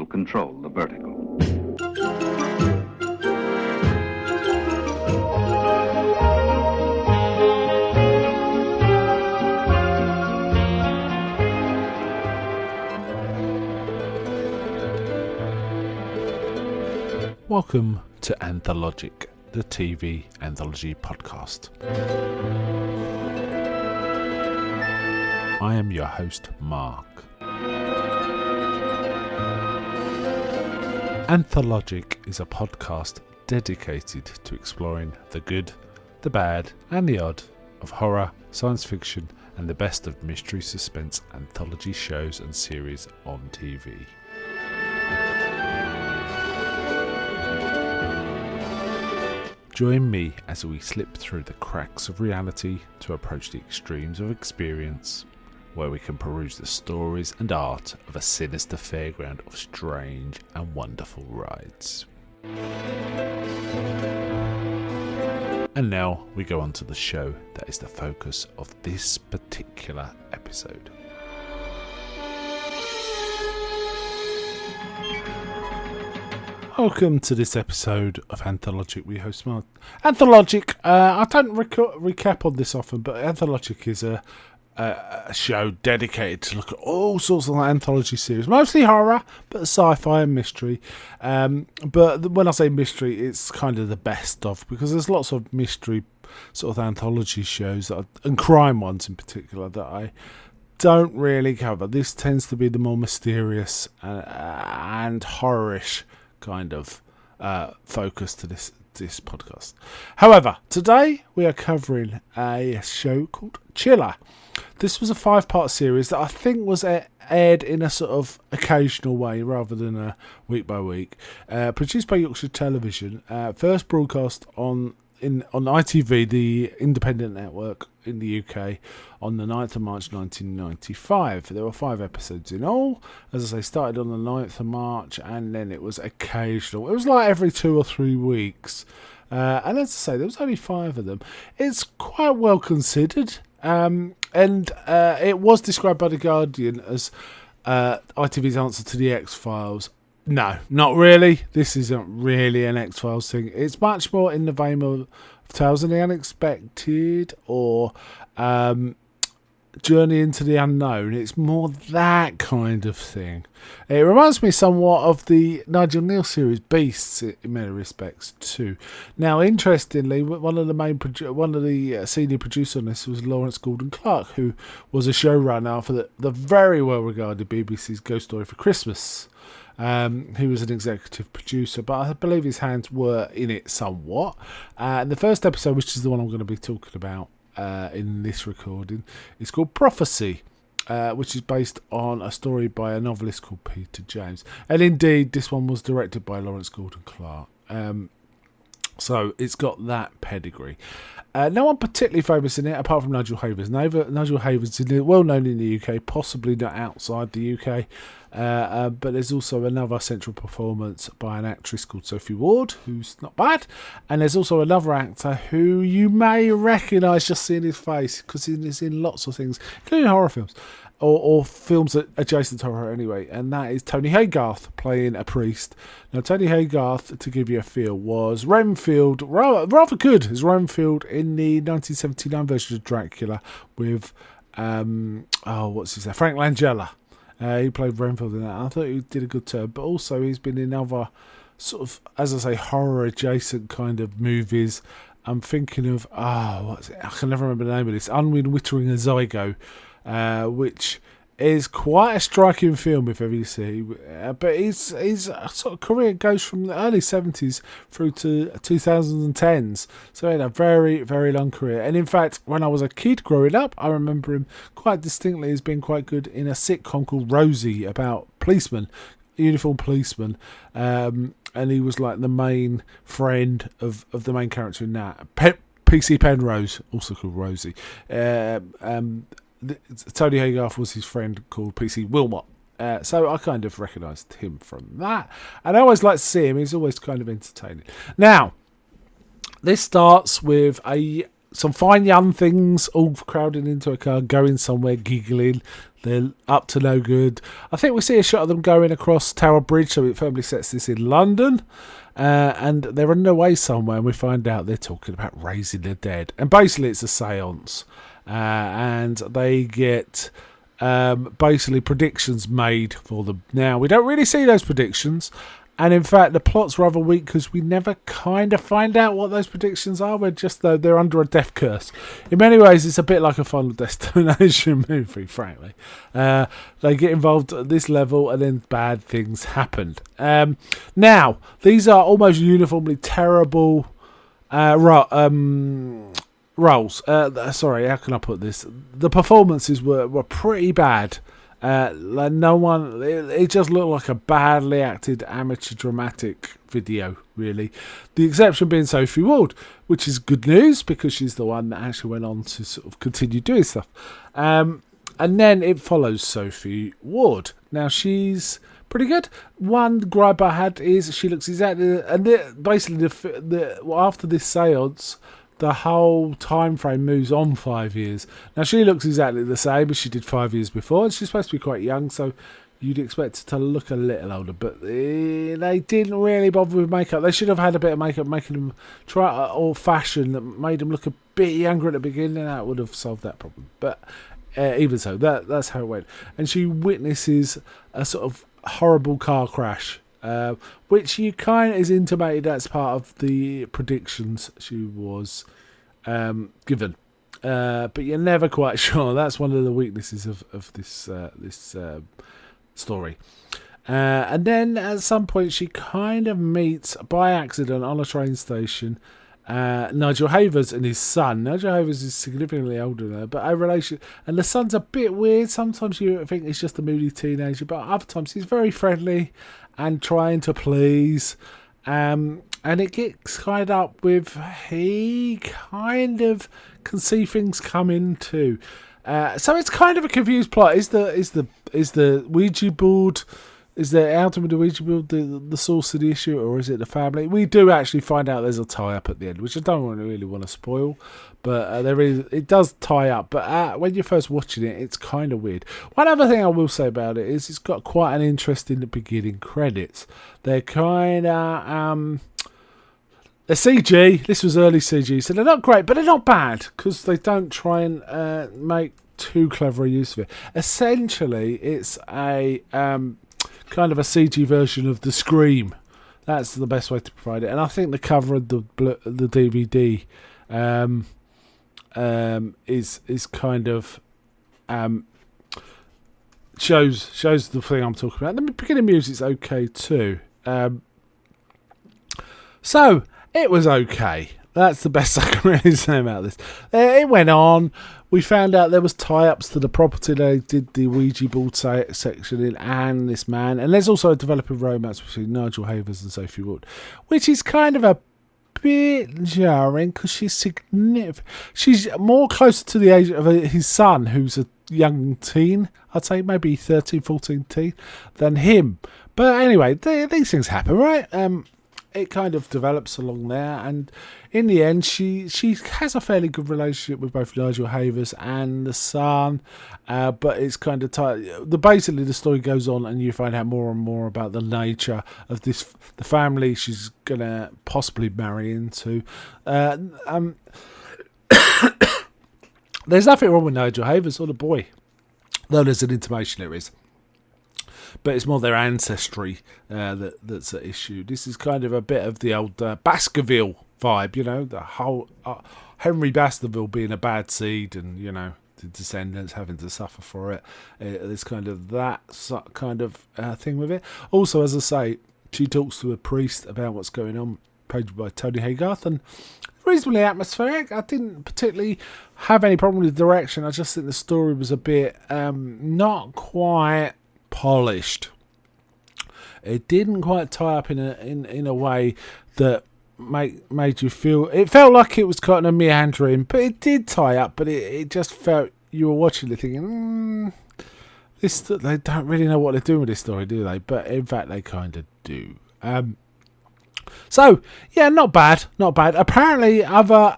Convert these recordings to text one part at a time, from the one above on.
will control the vertical. Welcome to Anthologic, the TV anthology podcast. I am your host, Mark. Anthologic is a podcast dedicated to exploring the good, the bad, and the odd of horror, science fiction, and the best of mystery suspense anthology shows and series on TV. Join me as we slip through the cracks of reality to approach the extremes of experience, where we can peruse the stories and art of a sinister fairground of strange and wonderful rides. And now we go on to the show that is the focus of this particular episode. Welcome to this episode of Anthologic. We host Mark. Anthologic, I don't recap on this often, but Anthologic is a show dedicated to look at all sorts of anthology series, mostly horror, but sci-fi and mystery. But when I say mystery, it's kind of the best of, because there's lots of mystery sort of anthology shows and crime ones in particular that I don't really cover. This tends to be the more mysterious and horrorish kind of focus to this podcast. However, today we are covering a show called Chiller. This was a 5-part series that I think was aired in a sort of occasional way rather than a week by week. Produced by Yorkshire Television, first broadcast on ITV, the independent network in the UK, on the 9th of March 1995. There were 5 episodes in all. As I say, started on the 9th of March, and then it was occasional. It was like every 2 or 3 weeks. And as I say, there was only 5 of them. It's quite well considered. And it was described by The Guardian as ITV's answer to the X-Files. No, not really. This isn't really an X-Files thing. It's much more in the vein of Tales of the Unexpected or Journey into the Unknown. It's more that kind of thing. It reminds me somewhat of the Nigel Neal series Beasts in many respects too. Now, interestingly, one of the senior producers on this was Lawrence Gordon Clark, who was a showrunner for the very well regarded BBC's Ghost Story for Christmas. He was an executive producer, but I believe his hands were in it somewhat. And the first episode, which is the one I'm going to be talking about in this recording, is called Prophecy, which is based on a story by a novelist called Peter James. And indeed, this one was directed by Lawrence Gordon Clark. So it's got that pedigree. No one particularly famous in it, apart from Nigel Havers. Nigel Havers is well known in the UK, possibly not outside the UK. But there's also another central performance by an actress called Sophie Ward, who's not bad. And there's also another actor who you may recognise just seeing his face, because he's in lots of things, including horror films. Or films adjacent to horror anyway, and that is Tony Haygarth playing a priest. Now, Tony Haygarth, to give you a feel, was Renfield, rather good as Renfield in the 1979 version of Dracula with, what's his name? Frank Langella. He played Renfield in that. I thought he did a good turn, but also he's been in other sort of, as I say, horror adjacent kind of movies. I'm thinking of, what's it? I can never remember the name of this. Unwin Wittering and Zygo. Which is quite a striking film if ever you see. But his sort of career goes from the early 70s through to 2010s. So he had a very, very long career. And in fact, when I was a kid growing up, I remember him quite distinctly as being quite good in a sitcom called Rosie about policemen, uniformed policemen. And he was like the main friend of the main character in that. PC Penrose, also called Rosie. Tony Haygarth was his friend called PC Wilmot. So I kind of recognised him from that. And I always like to see him. He's always kind of entertaining. Now, this starts with a some fine young things all crowding into a car, going somewhere, giggling. They're up to no good. I think we see a shot of them going across Tower Bridge, so it firmly sets this in London. And they're on their way somewhere, and we find out they're talking about raising the dead. And basically it's a seance. And they get basically predictions made for them. Now, we don't really see those predictions. And in fact, the plot's rather weak because we never kind of find out what those predictions are. We're just, though, they're under a death curse. In many ways, it's a bit like a Final Destination movie, frankly. They get involved at this level and then bad things happen. Now, these are almost uniformly terrible roles. Sorry, how can I put this? The performances were pretty bad. No one. It just looked like a badly acted amateur dramatic video, really. The exception being Sophie Ward, which is good news because she's the one that actually went on to sort of continue doing stuff. And then it follows Sophie Ward. Now she's pretty good. One gripe I had is she looks exactly, and basically after this séance, the whole time frame moves on 5 years. Now she looks exactly the same as she did 5 years before, and she's supposed to be quite young, so you'd expect her to look a little older. But they didn't really bother with makeup. They should have had a bit of makeup, making them try old fashioned that made them look a bit younger at the beginning. That would have solved that problem. But even so, that's how it went. And she witnesses a sort of horrible car crash. Which you kind of is intimated that's part of the predictions she was given, but you're never quite sure. That's one of the weaknesses of this story. And then at some point she kind of meets by accident on a train station Nigel Havers and his son. Nigel Havers is significantly older than her, but a relation, and the son's a bit weird. Sometimes you think he's just a moody teenager, but other times he's very friendly and trying to please. And it gets tied up with he kind of can see things coming too. So it's kind of a confused plot. Is the Ouija board? Is the outcome of the Ouija board the source of the issue, or is it the family? We do actually find out there's a tie-up at the end, which I don't really want to spoil, but it does tie up. But when you're first watching it, it's kind of weird. One other thing I will say about it is it's got quite an interesting beginning credits. They're kind of they're CG. This was early CG, so they're not great, but they're not bad because they don't try and make too clever a use of it. Essentially, it's a kind of a CG version of The Scream. That's the best way to provide it. And I think the cover of the DVD is kind of shows the thing I'm talking about. The beginning music's okay too. So it was okay. That's the best I can really say about this. It went on. We found out there was tie-ups to the property. They did the Ouija board section in and this man. And there's also a developing romance between Nigel Havers and Sophie Ward, which is kind of a bit jarring because she's significant. She's more closer to the age of his son, who's a young teen. I'd say maybe 13, 14 teen than him. But anyway, these things happen, right? It kind of develops along there, and in the end she has a fairly good relationship with both Nigel Havers and the son, but it's kind of tight. Basically the story goes on and you find out more and more about the nature of the family she's gonna possibly marry into. There's nothing wrong with Nigel Havers or the boy, though there's an intimation there is. But it's more their ancestry that's at issue. This is kind of a bit of the old Baskerville vibe, you know, the whole Henry Baskerville being a bad seed, and you know the descendants having to suffer for it. There's kind of that kind of thing with it. Also, as I say, she talks to a priest about what's going on, played by Tony Haygarth, and reasonably atmospheric. I didn't particularly have any problem with the direction. I just think the story was a bit not quite polished. It didn't quite tie up in a way that made you feel. It felt like it was kind of meandering, but it did tie up. But it just felt you were watching it thinking, this. They don't really know what they're doing with this story, do they? But in fact, they kind of do. So yeah, not bad. Apparently, other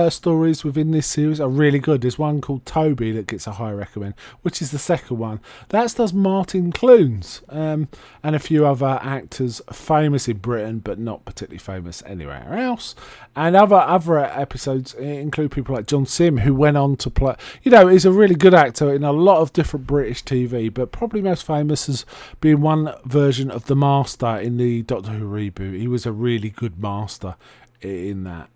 stories within this series are really good. There's one called Toby that gets a high recommend, which is the second one. That stars Martin Clunes and a few other actors famous in Britain but not particularly famous anywhere else. And other episodes include people like John Sim, who went on to play, is a really good actor in a lot of different British TV, but probably most famous as being one version of the Master in the Doctor Who reboot. He was a really good Master in that.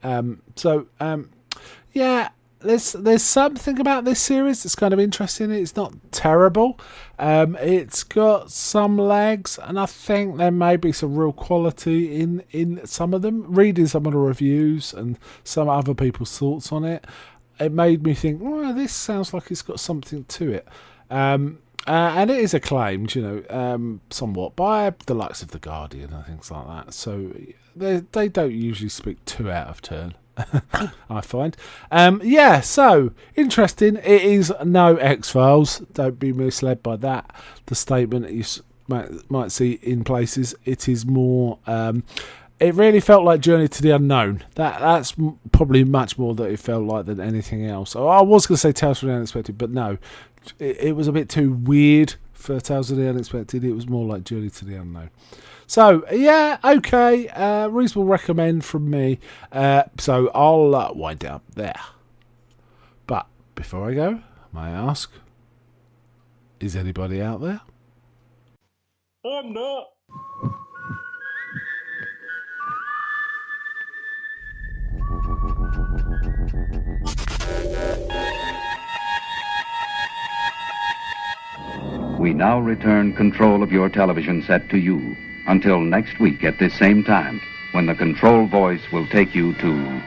There's something about this series that's kind of interesting. It's not terrible. It's got some legs, and I think there may be some real quality in some of them. Reading some of the reviews and some other people's thoughts on it, it made me think, well, this sounds like it's got something to it. And it is acclaimed, somewhat by the likes of The Guardian and things like that. So they don't usually speak too out of turn, I find. So interesting. It is no X-Files. Don't be misled by that. The statement that you might see in places. It is more... it really felt like Journey to the Unknown. That's probably much more that it felt like than anything else. I was going to say Tales from the Unexpected, but no. It was a bit too weird for Tales of the Unexpected. It was more like Journey to the Unknown. So, okay. Reasonable recommend from me. So, I'll wind it up there. But before I go, may I ask, is anybody out there? I'm not. We now return control of your television set to you until next week at this same time, when the control voice will take you to